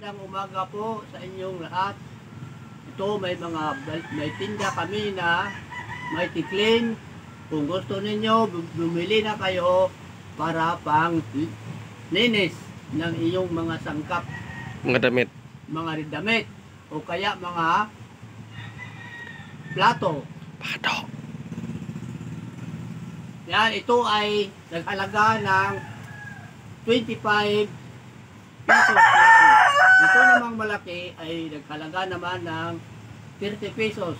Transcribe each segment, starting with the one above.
magandang umaga po sa inyong lahat. Ito may tinda kami na may tiklin. Kung gusto ninyo, bumili na kayo para pang linis ng iyong mga sangkap. Mga damit. Mga damit. O kaya mga plato. Pato. Yan, ito ay naghalaga ng 25 pesos lang. Ito namang malaki ay naghalaga naman ng 30 pesos.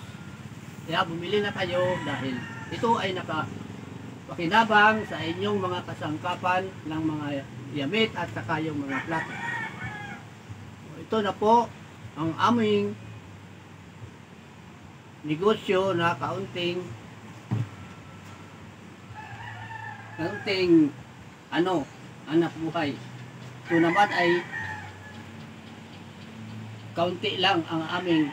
Kaya bumili na kayo dahil ito ay nakapakinabang sa inyong mga kasangkapan ng mga yamit at saka yung mga plato. Ito na po ang aming negosyo na kaunting anak buhay. Ito naman ay kaunti lang ang aming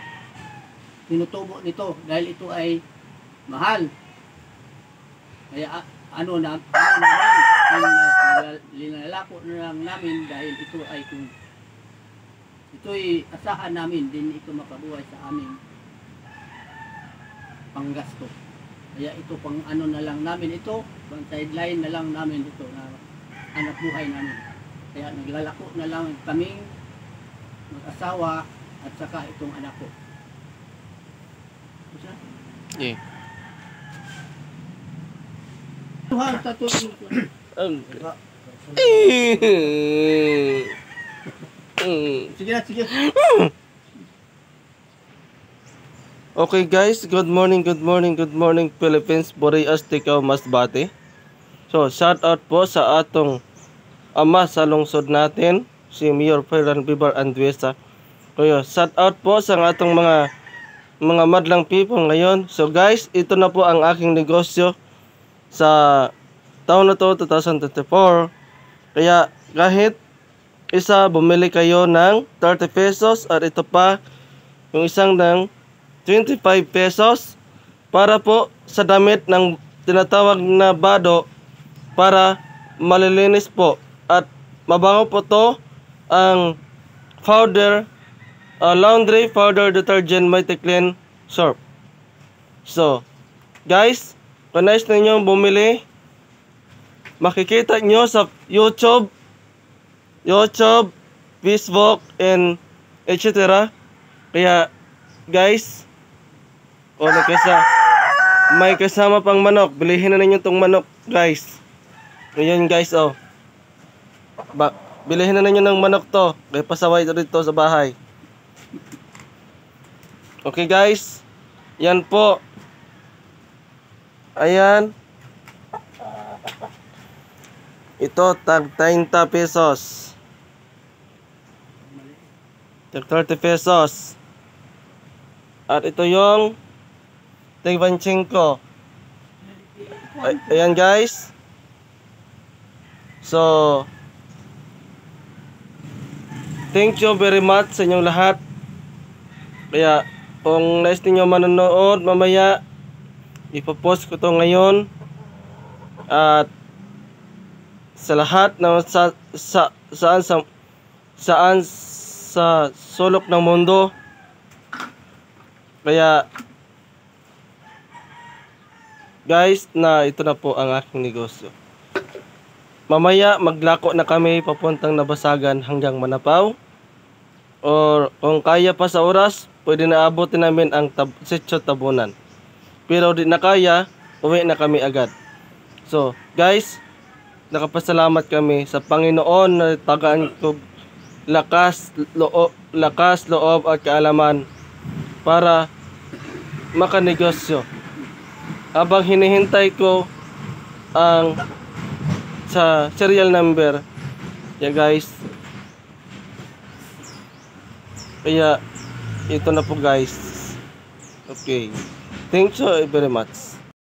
tinutubo nito dahil ito ay mahal. Kaya linalako na lang namin dahil ito ay asahan namin din ito makabuhay sa aming panggasto. Kaya ito pang na lang namin ito, pang sideline na lang namin ito na anak buhay namin. Kaya naglalako na lang kaming mag-asawa at saka itong anak ko. Yeah. Tuhan sa tuloy. Sige na, sige. Okay guys, good morning Philippines, Boreas, Tikaw, Masbate. So, shout out po sa atong ama sa lungsod natin, si Mayor Ferran Bibar Anduesa. Kaya, shout out po sa atong mga madlang people ngayon. So guys, ito na po ang aking negosyo sa taon na to, 2024. Kaya, kahit isa, bumili kayo ng 30 pesos at ito pa, yung isang ng 25 pesos para po sa damit ng tinatawag na bado para malilinis po at mabango po to ang powder, laundry powder detergent Mighty Clean soap. So guys, kung nais ninyo bumili, makikita nyo sa YouTube, Facebook and etc. Kaya guys, may kasama pang manok. Bilihin na ninyo tong manok, guys. Ngayon, guys, bilihin na ninyo ng manok to. Kaya pasaway dito sa bahay. Okay, guys. Yan po. Ayan. Ito, tag 30 pesos. Tag 30 pesos. At ito yung Tig-25. Ayan guys. So, thank you very much sa inyong lahat. Kaya, kung nais ninyo manonood mamaya, ipopost ko to ngayon. At sa lahat ng saan sa sulok ng mundo. Kaya guys, ito na po ang aking negosyo. Mamaya maglako na kami papuntang Nabasagan hanggang Manapaw. Or kung kaya pa sa oras, pwede na abutin namin ang Sitio Tabunan. Pero di na kaya, uwi na kami agad. So guys, nakapasalamat kami sa Panginoon na tagaan ko lakas, loob at kaalaman para makanegosyo. Habang hinihintay ko ang sa serial number, guys. Kaya ito na po guys. Okay. Thank you very much.